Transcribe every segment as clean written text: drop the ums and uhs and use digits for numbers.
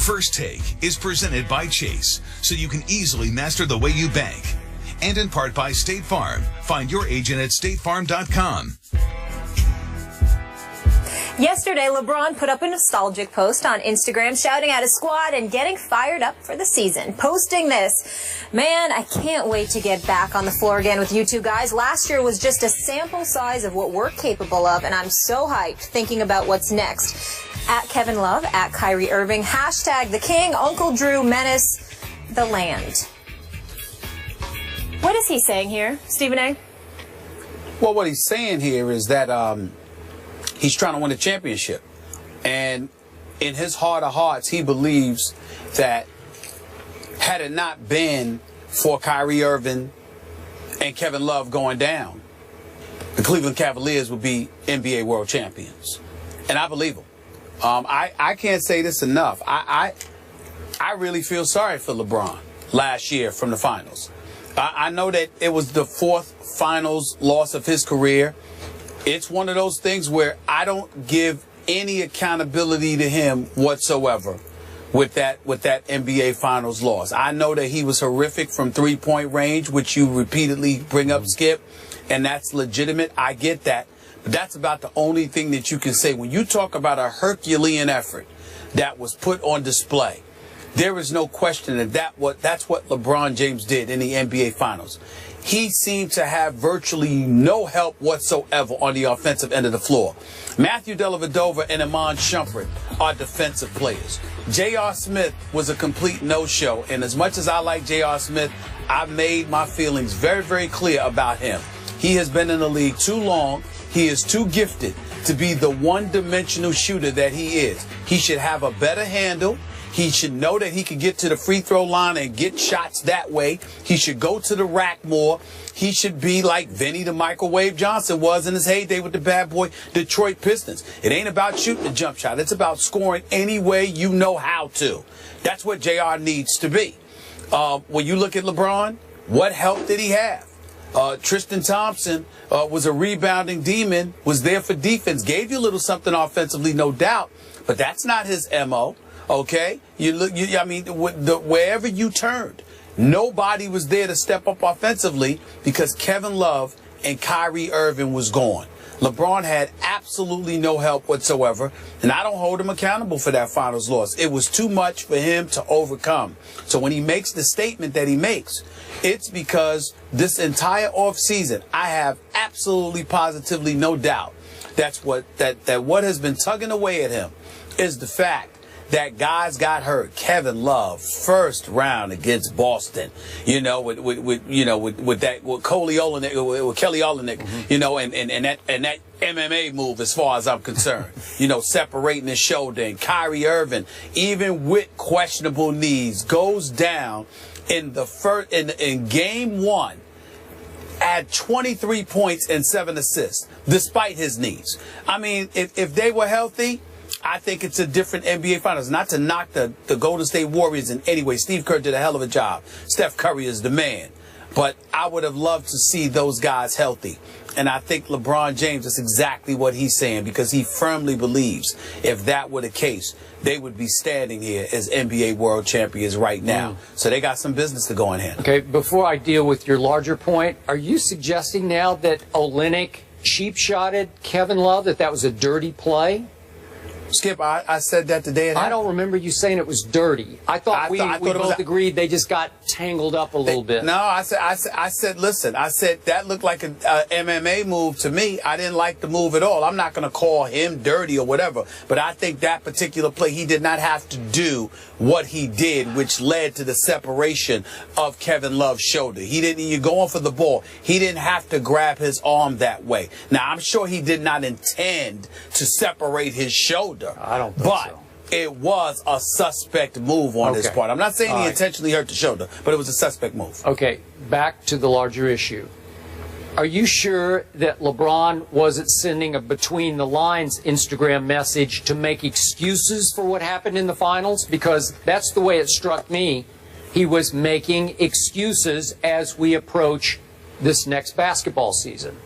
First Take is presented by Chase, so you can easily master the way you bank. And in part by State Farm. Find your agent at statefarm.com. Yesterday, Lebron put up a nostalgic post on Instagram shouting at his squad and getting fired up for the season. Posting this, "Man, I can't wait to get back on the floor again with you two guys. Last year was just a sample size of what we're capable of, and I'm so hyped thinking about what's next." At Kevin Love, at Kyrie Irving, hashtag the King, Uncle Drew, Menace, the land. What is he saying here, Stephen A? Well, what he's saying here is that he's trying to win a championship. And in his heart of hearts, he believes that had it not been for Kyrie Irving and Kevin Love going down, the Cleveland Cavaliers would be NBA world champions. And I believe him. I can't say this enough. I really feel sorry for LeBron last year from the finals. I know that it was the fourth finals loss of his career. It's one of those things where I don't give any accountability to him whatsoever with that NBA finals loss. I know that he was horrific from three-point range, which you repeatedly bring up, Skip, and that's legitimate. I get that. But that's about the only thing that you can say. When you talk about a Herculean effort that was put on display, there is no question that that's what LeBron James did in the NBA Finals. He seemed to have virtually no help whatsoever on the offensive end of the floor. Matthew Dellavedova and Iman Shumpert are defensive players. J.R. Smith was a complete no-show, and as much as I like J.R. Smith, I made my feelings very, very clear about him. He has been in the league too long. He is too gifted to be the one-dimensional shooter that he is. He should have a better handle. He should know that he can get to the free throw line and get shots that way. He should go to the rack more. He should be like Vinny the Microwave Johnson was in his heyday with the bad boy Detroit Pistons. It ain't about shooting the jump shot. It's about scoring any way you know how to. That's what JR needs to be. When you look at LeBron, what help did he have? Tristan Thompson was a rebounding demon, was there for defense, gave you a little something offensively, no doubt, but that's not his MO. Okay, wherever you turned, nobody was there to step up offensively because Kevin Love and Kyrie Irving was gone. LeBron had absolutely no help whatsoever, and I don't hold him accountable for that finals loss. It was too much for him to overcome. So when he makes the statement that he makes, it's because this entire offseason, I have absolutely positively no doubt that what has been tugging away at him is the fact that guys got hurt. Kevin Love, first round against Boston, with Kelly Olynyk, and that MMA move as far as I'm concerned, separating his shoulder. And Kyrie Irving, even with questionable knees, goes down in game one, had 23 points and 7 assists, despite his knees. I mean, if they were healthy, I think it's a different NBA Finals. Not to knock the Golden State Warriors in any way. Steve Kerr did a hell of a job. Steph Curry is the man. But I would have loved to see those guys healthy. And I think LeBron James is exactly what he's saying, because he firmly believes if that were the case, they would be standing here as NBA world champions right now. So they got some business to go in hand. Okay, before I deal with your larger point, are you suggesting now that Olynyk cheap-shotted Kevin Love, that was a dirty play? Skip, I said that today. I don't remember you saying it was dirty. I thought we both agreed they just got tangled up a little bit. No, I said, listen, that looked like a MMA move to me. I didn't like the move at all. I'm not going to call him dirty or whatever, but I think that particular play, he did not have to do what he did, which led to the separation of Kevin Love's shoulder. You're going for the ball. He didn't have to grab his arm that way. Now, I'm sure he did not intend to separate his shoulder. I don't think so. It was a suspect move on his part. I'm not saying he intentionally hurt the shoulder, but it was a suspect move. Okay, back to the larger issue. Are you sure that LeBron wasn't sending a between-the-lines Instagram message to make excuses for what happened in the finals? Because that's the way it struck me. He was making excuses as we approach this next basketball season.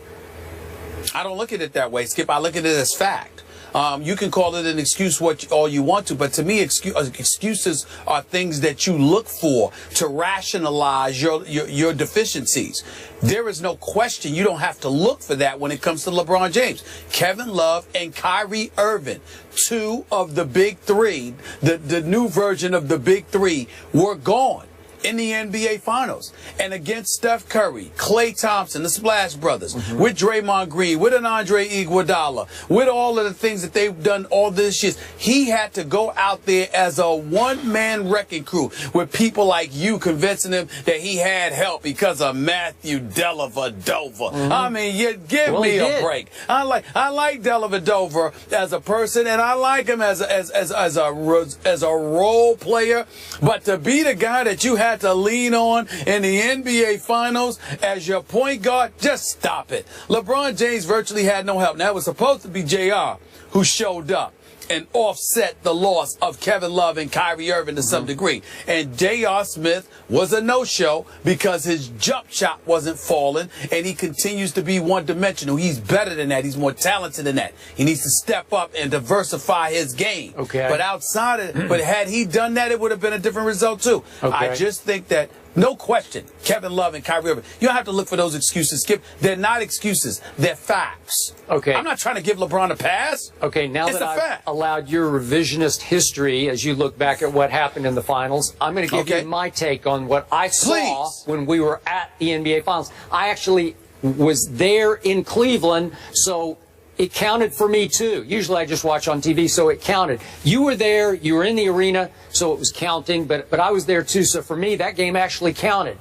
I don't look at it that way, Skip. I look at it as fact. You can call it an excuse all you want to, but to me, excuses are things that you look for to rationalize your deficiencies. There is no question. You don't have to look for that when it comes to LeBron James. Kevin Love and Kyrie Irving, two of the big three, the new version of the big three, were gone in the NBA Finals. And against Steph Curry, Klay Thompson, the Splash Brothers, with Draymond Green, with an Andre Iguodala, with all of the things that they've done all this year, he had to go out there as a one-man wrecking crew with people like you convincing him that he had help because of Matthew Dellavedova. I mean, give me a break. I like Dellavedova as a person, and I like him as a role player, but to be the guy that you had to lean on in the NBA Finals as your point guard, just stop it. LeBron James virtually had no help. Now, it was supposed to be JR who showed up and offset the loss of Kevin Love and Kyrie Irving to some degree. And J.R. Smith was a no-show because his jump shot wasn't falling, and he continues to be one-dimensional. He's better than that. He's more talented than that. He needs to step up and diversify his game. Okay. But outside of it, but had he done that, it would have been a different result too. Okay. I just think that, no question, Kevin Love and Kyrie Irving, you don't have to look for those excuses, Skip. They're not excuses. They're facts. Okay. I'm not trying to give LeBron a pass. Okay, now that I've allowed your revisionist history as you look back at what happened in the finals, I'm going to give you my take on what I saw when we were at the NBA Finals. I actually was there in Cleveland, so it counted for me too. Usually I just watch on TV, so it counted. You were there, you were in the arena, so it was counting, but I was there too, so for me that game actually counted.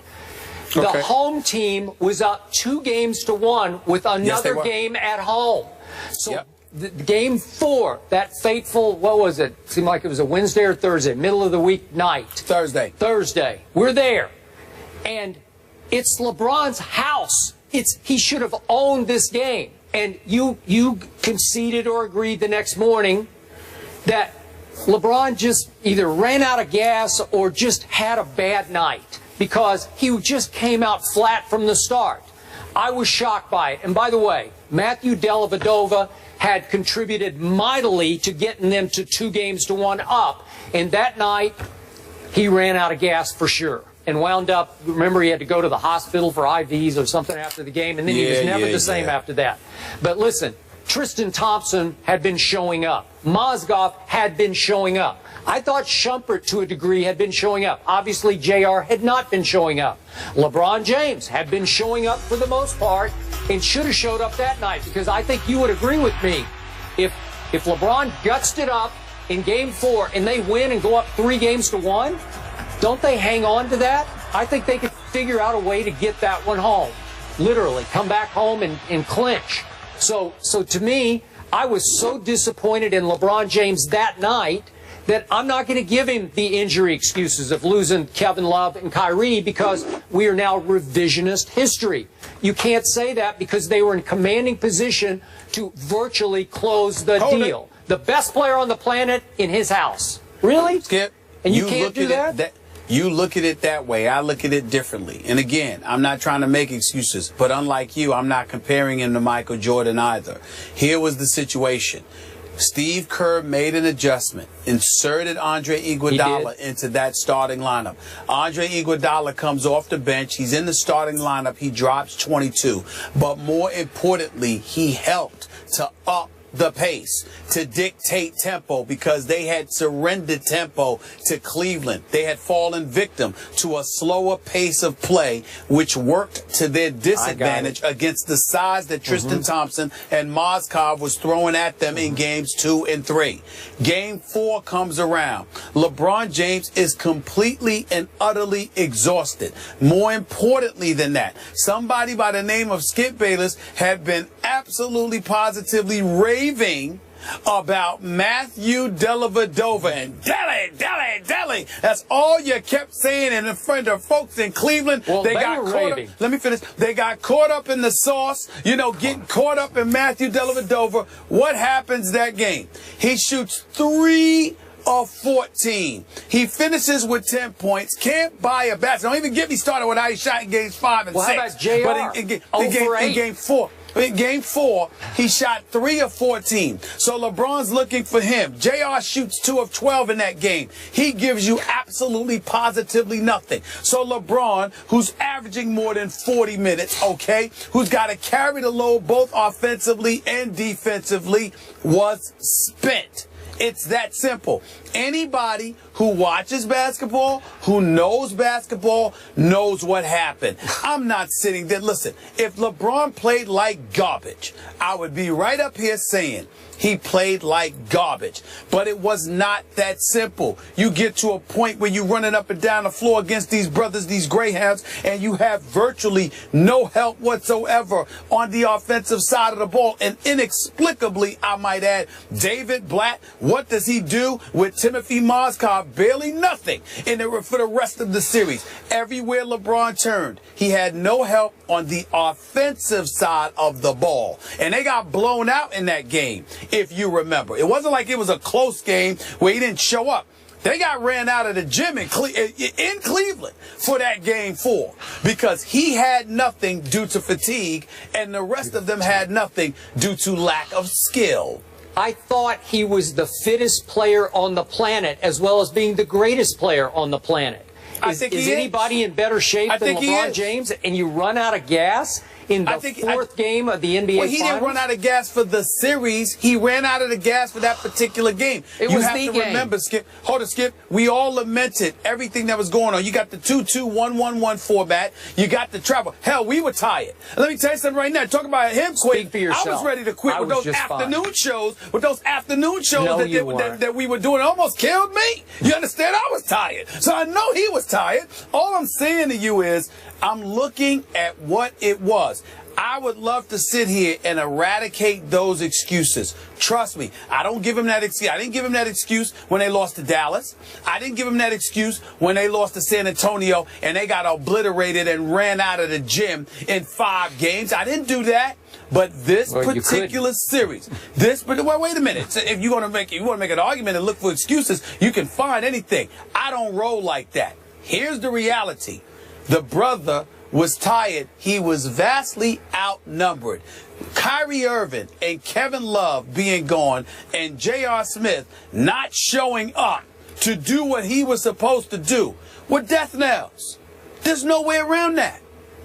The home team was up 2-1 with another game at home. So the game 4, that fateful, what was it? Seemed like it was a Wednesday or Thursday, middle of the week night. Thursday. We're there. And it's LeBron's house. He should have owned this game. And you conceded or agreed the next morning that LeBron just either ran out of gas or just had a bad night because he just came out flat from the start. I was shocked by it. And by the way, Matthew Dellavedova had contributed mightily to getting them to 2-1 up. And that night, he ran out of gas for sure. And wound up, remember, he had to go to the hospital for IVs or something after the game, and then he was never the same after that. But listen, Tristan Thompson had been showing up. Mozgov had been showing up. I thought Shumpert, to a degree, had been showing up. Obviously, JR had not been showing up. LeBron James had been showing up for the most part and should have showed up that night, because I think you would agree with me. If LeBron gutsed it up in Game 4 and they win and go up 3-1, don't they hang on to that? I think they could figure out a way to get that one home. Literally, come back home and clinch. So to me, I was so disappointed in LeBron James that night that I'm not going to give him the injury excuses of losing Kevin Love and Kyrie because we are now revisionist history. You can't say that because they were in commanding position to virtually close the deal. The best player on the planet in his house. Really? Skip. And you can't do that? You look at it that way. I look at it differently. And again, I'm not trying to make excuses, but unlike you, I'm not comparing him to Michael Jordan either. Here was the situation. Steve Kerr made an adjustment, inserted Andre Iguodala into that starting lineup. Andre Iguodala comes off the bench. He's in the starting lineup. He drops 22. But more importantly, he helped to up the pace, to dictate tempo, because they had surrendered tempo to Cleveland. They had fallen victim to a slower pace of play, which worked to their disadvantage against the size that Tristan Thompson and Mozgov was throwing at them in games 2 and 3. Game 4 comes around. LeBron James is completely and utterly exhausted. More importantly than that, somebody by the name of Skip Bayless had been absolutely positively raving about Matthew Dellavedova and Delly. That's all you kept saying in front of folks in Cleveland. Well, they got caught up. Let me finish. They got caught up in the sauce, getting caught up in Matthew Dellavedova. What happens that game? He shoots 3 of 14. He finishes with 10 points. Can't buy a basket. Don't even get me started with how he shot in games 5 and 6. How about JR? But in game 4. In Game 4, he shot 3 of 14. So LeBron's looking for him. JR shoots 2 of 12 in that game. He gives you absolutely positively nothing. So LeBron, who's averaging more than 40 minutes, okay, who's got to carry the load both offensively and defensively, was spent. It's that simple. Anybody who watches basketball, who knows basketball, knows what happened. I'm not sitting there. Listen, if LeBron played like garbage, I would be right up here saying he played like garbage. But it was not that simple. You get to a point where you're running up and down the floor against these brothers, these Greyhounds, and you have virtually no help whatsoever on the offensive side of the ball. And inexplicably, I might add, David Blatt, what does he do with Timothy Mozgov? Barely nothing for the rest of the series. Everywhere LeBron turned, he had no help on the offensive side of the ball. And they got blown out in that game, if you remember. It wasn't like it was a close game where he didn't show up. They got ran out of the gym in Cleveland for that Game 4 because he had nothing due to fatigue and the rest of them had nothing due to lack of skill. I thought he was the fittest player on the planet as well as being the greatest player on the planet. Is anybody in better shape than LeBron James? And you run out of gas in the fourth game of the NBA Finals? Well, he didn't run out of gas for the series. He ran out of the gas for that particular game. You have to remember, Skip. Hold it, Skip. We all lamented everything that was going on. You got the 2-2-1-1-1 format. You got the travel. Hell, we were tired. Let me tell you something right now. Talk about him quitting. Speak for yourself. I was ready to quit with those afternoon shows. With those afternoon shows that we were doing. It almost killed me. You understand? I was tired. So I know he was tired. All I'm saying to you is I'm looking at what it was. I would love to sit here and eradicate those excuses. Trust me, I don't give him that excuse. I didn't give him that excuse when they lost to Dallas. I didn't give him that excuse when they lost to San Antonio and they got obliterated and ran out of the gym in 5 games. I didn't do that. But this particular series, wait a minute. So if you want to make an argument and look for excuses, you can find anything. I don't roll like that. Here's the reality. The brother was tired. He was vastly outnumbered. Kyrie Irving and Kevin Love being gone and J.R. Smith not showing up to do what he was supposed to do were death knells. There's no way around that.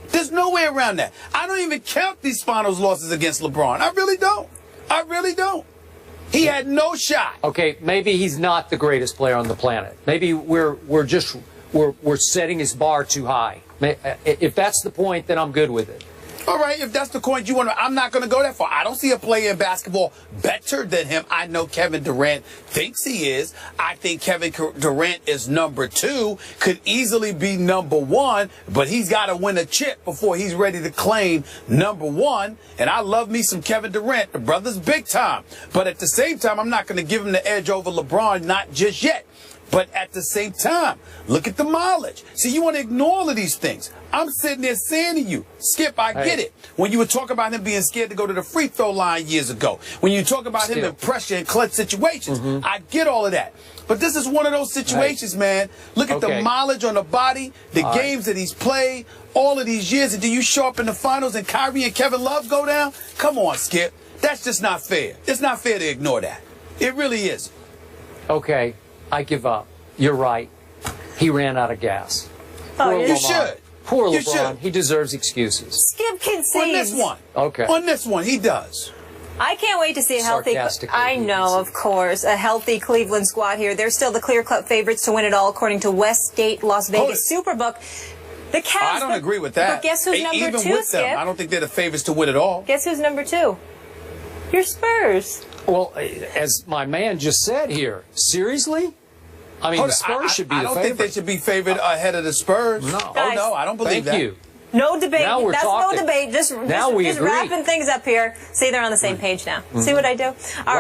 There's no way around that. I don't even count these finals losses against LeBron. I really don't. I really don't. He had no shot. Okay, maybe he's not the greatest player on the planet. Maybe we're setting his bar too high. If that's the point, then I'm good with it. All right, if that's the point you want to, I'm not going to go that far. I don't see a player in basketball better than him. I know Kevin Durant thinks he is. I think Kevin Durant is number 2, could easily be number 1, but he's got to win a chip before he's ready to claim number 1. And I love me some Kevin Durant. The brother's big time. But at the same time, I'm not going to give him the edge over LeBron, not just yet. But at the same time, look at the mileage. See, you want to ignore all of these things. I'm sitting there saying to you, Skip, I get it. When you were talking about him being scared to go to the free throw line years ago, when you talk about him in pressure and clutch situations, I get all of that. But this is one of those situations, man. Look at the mileage on the body, the games that he's played, all of these years. And do you show up in the finals and Kyrie and Kevin Love go down? Come on, Skip. That's just not fair. It's not fair to ignore that. It really isn't. Okay. I give up. You're right. He ran out of gas. Oh, you should. Poor LeBron. He deserves excuses. Skip concedes. On this one. Okay. On this one, he does. I can't wait to see a healthy. I know, of course, a healthy Cleveland squad here. They're still the clear-cut favorites to win it all, according to Westgate Las Vegas Superbook. The Cavs. I don't agree with that. But guess who's number 2, Even with Skip? them, I don't think they're the favorites to win it all. Guess who's number 2? Your Spurs. Well, as my man just said here, seriously? I mean, the Spurs should be the favorite. I don't think they should be favored ahead of the Spurs. No. Oh, no, I don't believe that. Thank you. No debate. Now we're That's talking. no debate. Just now we agree. wrapping things up here. See, they're on the same page now. See what I do? All right.